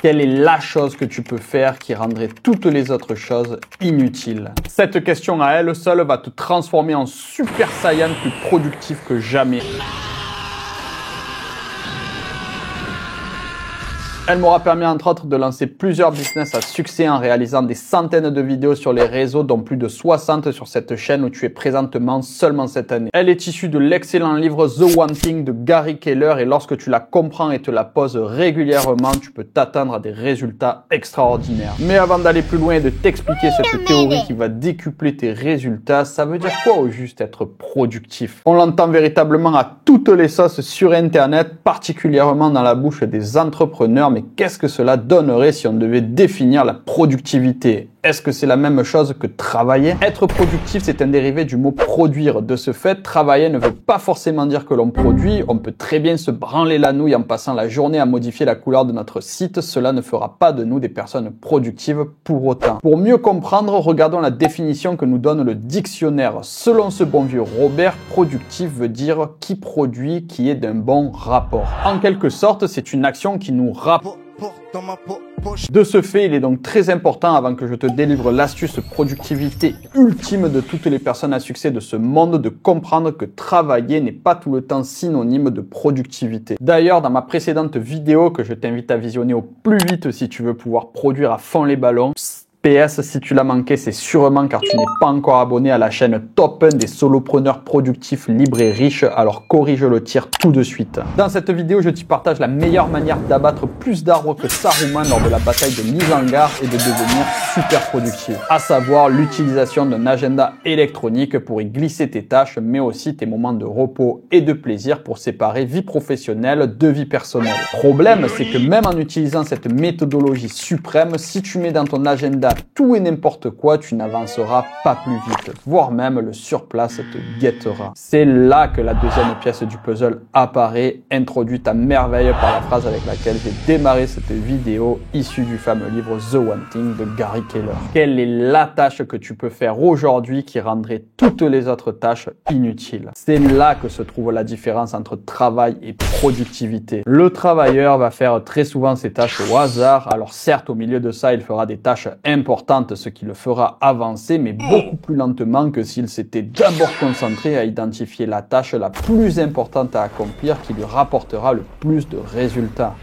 Quelle est la chose que tu peux faire qui rendrait toutes les autres choses inutiles? Cette question à elle seule va te transformer en Super Saiyan plus productif que jamais. Elle m'aura permis entre autres de lancer plusieurs business à succès en réalisant des centaines de vidéos sur les réseaux, dont plus de 60 sur cette chaîne où tu es présentement seulement cette année. Elle est issue de l'excellent livre The One Thing de Gary Keller et lorsque tu la comprends et te la poses régulièrement, tu peux t'attendre à des résultats extraordinaires. Mais avant d'aller plus loin et de t'expliquer cette théorie qui va décupler tes résultats, ça veut dire quoi au juste être productif? On l'entend véritablement à toutes les sauces sur Internet, particulièrement dans la bouche des entrepreneurs, mais qu'est-ce que cela donnerait si on devait définir la productivité? Est-ce que c'est la même chose que travailler? Être productif, c'est un dérivé du mot produire. De ce fait, travailler ne veut pas forcément dire que l'on produit. On peut très bien se branler la nouille en passant la journée à modifier la couleur de notre site. Cela ne fera pas de nous des personnes productives pour autant. Pour mieux comprendre, regardons la définition que nous donne le dictionnaire. Selon ce bon vieux Robert, productif veut dire qui produit, qui est d'un bon rapport. En quelque sorte, c'est une action qui nous rapporte. De ce fait, il est donc très important, avant que je te délivre l'astuce productivité ultime de toutes les personnes à succès de ce monde, de comprendre que travailler n'est pas tout le temps synonyme de productivité. D'ailleurs, dans ma précédente vidéo, que je t'invite à visionner au plus vite si tu veux pouvoir produire à fond les ballons, PS, si tu l'as manqué, c'est sûrement car tu n'es pas encore abonné à la chaîne Top 1 des solopreneurs productifs libres et riches, alors corrige le tir tout de suite. Dans cette vidéo, je t'y partage la meilleure manière d'abattre plus d'arbres que Saruman lors de la bataille de Isengard et de devenir super productif. À savoir l'utilisation d'un agenda électronique pour y glisser tes tâches, mais aussi tes moments de repos et de plaisir pour séparer vie professionnelle de vie personnelle. Problème, c'est que même en utilisant cette méthodologie suprême, si tu mets dans ton agenda tout et n'importe quoi, tu n'avanceras pas plus vite, voire même le surplace te guettera. C'est là que la deuxième pièce du puzzle apparaît, introduite à merveille par la phrase avec laquelle j'ai démarré cette vidéo, issue du fameux livre The One Thing de Gary Keller. Quelle est la tâche que tu peux faire aujourd'hui qui rendrait toutes les autres tâches inutiles? C'est là que se trouve la différence entre travail et productivité. Le travailleur va faire très souvent ses tâches au hasard, alors certes au milieu de ça il fera des tâches importante, ce qui le fera avancer, mais beaucoup plus lentement que s'il s'était d'abord concentré à identifier la tâche la plus importante à accomplir qui lui rapportera le plus de résultats.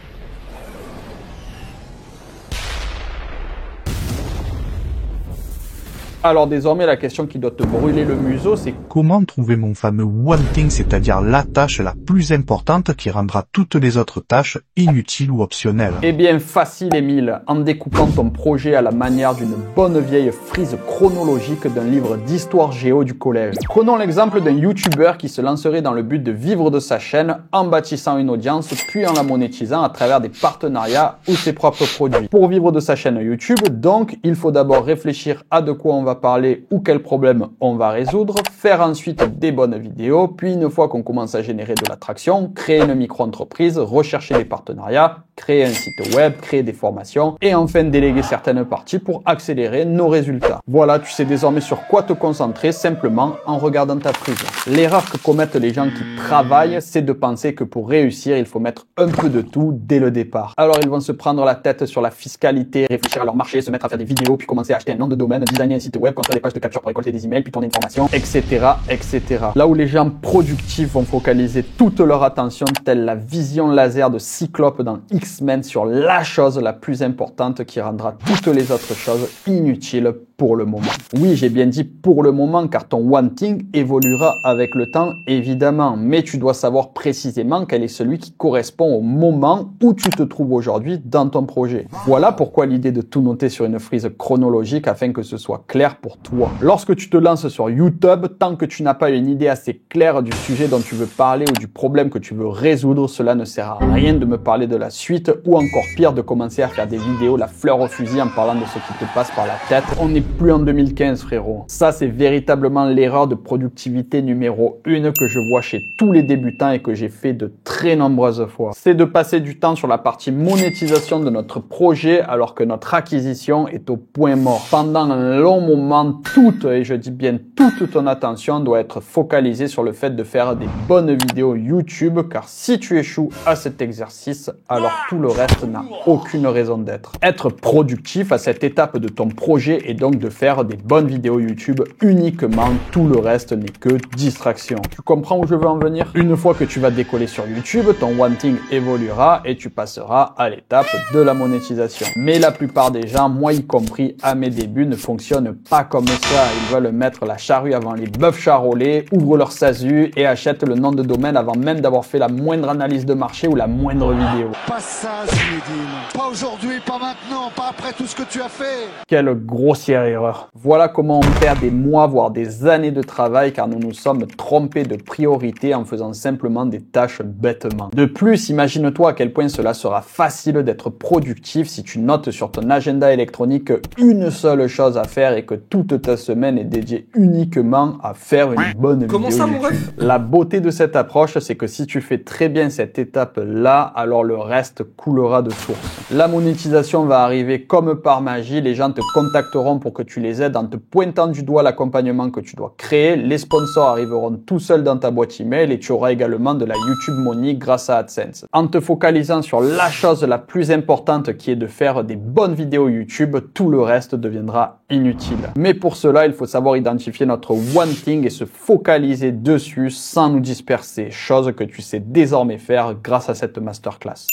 Alors désormais, la question qui doit te brûler le museau, c'est comment trouver mon fameux One Thing, c'est-à-dire la tâche la plus importante qui rendra toutes les autres tâches inutiles ou optionnelles? Eh bien, facile Émile, en découpant ton projet à la manière d'une bonne vieille frise chronologique d'un livre d'histoire géo du collège. Prenons l'exemple d'un YouTuber qui se lancerait dans le but de vivre de sa chaîne en bâtissant une audience, puis en la monétisant à travers des partenariats ou ses propres produits. Pour vivre de sa chaîne YouTube, donc, il faut d'abord réfléchir à de quoi on va parler ou quel problème on va résoudre, faire ensuite des bonnes vidéos, puis une fois qu'on commence à générer de l'attraction, créer une micro-entreprise, rechercher des partenariats, créer un site web, créer des formations et enfin déléguer certaines parties pour accélérer nos résultats. Voilà, tu sais désormais sur quoi te concentrer simplement en regardant ta prise. L'erreur que commettent les gens qui travaillent, c'est de penser que pour réussir, il faut mettre un peu de tout dès le départ. Alors ils vont se prendre la tête sur la fiscalité, réfléchir à leur marché, se mettre à faire des vidéos, puis commencer à acheter un nom de domaine, designer un site web, construire des pages de capture pour récolter des emails, puis tourner une formation, etc., etc. Là où les gens productifs vont focaliser toute leur attention, telle la vision laser de Cyclope dans X-Men, sur la chose la plus importante qui rendra toutes les autres choses inutiles pour le moment. Oui, j'ai bien dit pour le moment, car ton One Thing évoluera avec le temps, évidemment, mais tu dois savoir précisément quel est celui qui correspond au moment où tu te trouves aujourd'hui dans ton projet. Voilà pourquoi l'idée de tout noter sur une frise chronologique afin que ce soit clair pour toi. Lorsque tu te lances sur YouTube, tant que tu n'as pas une idée assez claire du sujet dont tu veux parler ou du problème que tu veux résoudre, cela ne sert à rien de me parler de la suite ou encore pire de commencer à faire des vidéos la fleur au fusil en parlant de ce qui te passe par la tête. On n'est plus en 2015, frérot. Ça, c'est véritablement l'erreur de productivité numéro 1 que je vois chez tous les débutants et que j'ai fait de très nombreuses fois. C'est de passer du temps sur la partie monétisation de notre projet alors que notre acquisition est au point mort. Pendant un long moment, toute, et je dis bien toute ton attention doit être focalisée sur le fait de faire des bonnes vidéos YouTube, car si tu échoues à cet exercice, alors tout le reste n'a aucune raison d'être. Être productif à cette étape de ton projet est donc de faire des bonnes vidéos YouTube uniquement, tout le reste n'est que distraction. Tu comprends où je veux en venir? Une fois que tu vas décoller sur YouTube, ton wanting évoluera et tu passeras à l'étape de la monétisation. Mais la plupart des gens, moi y compris à mes débuts, ne fonctionnent pas comme ça. Ils veulent mettre la charrue avant les bœufs charolais, ouvrent leur SASU et achètent le nom de domaine avant même d'avoir fait la moindre analyse de marché ou la moindre vidéo. Pas ça, Zinedine. Pas aujourd'hui, pas maintenant, pas après tout ce que tu as fait. Quelle grossière erreur. Voilà comment on perd des mois, voire des années de travail car nous nous sommes trompés de priorité en faisant simplement des tâches bêtement. De plus, imagine-toi à quel point cela sera facile d'être productif si tu notes sur ton agenda électronique une seule chose à faire et que toute ta semaine est dédiée uniquement à faire une bonne vidéo YouTube. La beauté de cette approche, c'est que si tu fais très bien cette étape-là, alors le reste coulera de source. La monétisation va arriver comme par magie, les gens te contacteront pour que tu les aides en te pointant du doigt l'accompagnement que tu dois créer, les sponsors arriveront tout seuls dans ta boîte email et tu auras également de la YouTube Money grâce à AdSense. En te focalisant sur la chose la plus importante qui est de faire des bonnes vidéos YouTube, tout le reste deviendra inutile. Mais pour cela, il faut savoir identifier notre one thing et se focaliser dessus sans nous disperser, chose que tu sais désormais faire grâce à cette masterclass.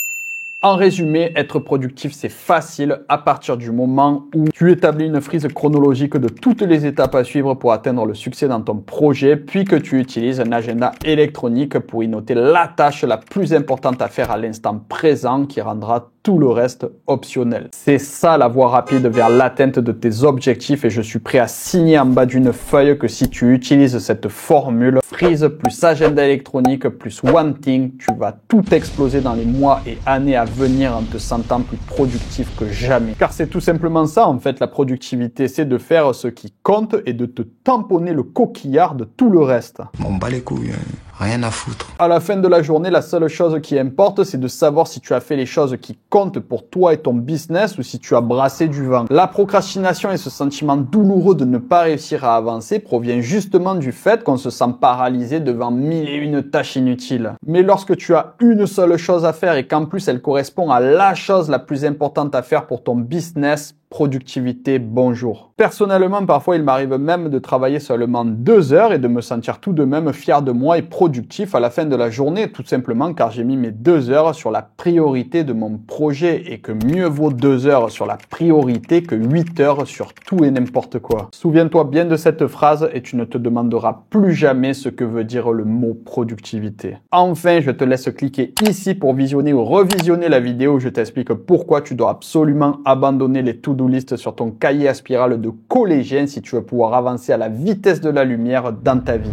En résumé, être productif, c'est facile à partir du moment où tu établis une frise chronologique de toutes les étapes à suivre pour atteindre le succès dans ton projet, puis que tu utilises un agenda électronique pour y noter la tâche la plus importante à faire à l'instant présent qui rendra tout le reste optionnel. C'est ça la voie rapide vers l'atteinte de tes objectifs et je suis prêt à signer en bas d'une feuille que si tu utilises cette formule, frise plus agenda électronique plus one thing, tu vas tout exploser dans les mois et années à venir en te sentant plus productif que jamais. Car c'est tout simplement ça en fait la productivité, c'est de faire ce qui compte et de te tamponner le coquillard de tout le reste. On bat les couilles, rien à foutre. À la fin de la journée, la seule chose qui importe, c'est de savoir si tu as fait les choses qui comptent pour toi et ton business ou si tu as brassé du vent. La procrastination et ce sentiment douloureux de ne pas réussir à avancer provient justement du fait qu'on se sent paralysé devant 1001 tâches inutiles. Mais lorsque tu as une seule chose à faire et qu'en plus elle correspond à la chose la plus importante à faire pour ton business, productivité, bonjour. Personnellement, parfois, il m'arrive même de travailler seulement 2 heures et de me sentir tout de même fier de moi et productif à la fin de la journée, tout simplement car j'ai mis mes 2 heures sur la priorité de mon projet et que mieux vaut 2 heures sur la priorité que 8 heures sur tout et n'importe quoi. Souviens-toi bien de cette phrase et tu ne te demanderas plus jamais ce que veut dire le mot productivité. Enfin, je te laisse cliquer ici pour visionner ou revisionner la vidéo où je t'explique pourquoi tu dois absolument abandonner les to-do list sur ton cahier à spirale de collégien si tu veux pouvoir avancer à la vitesse de la lumière dans ta vie.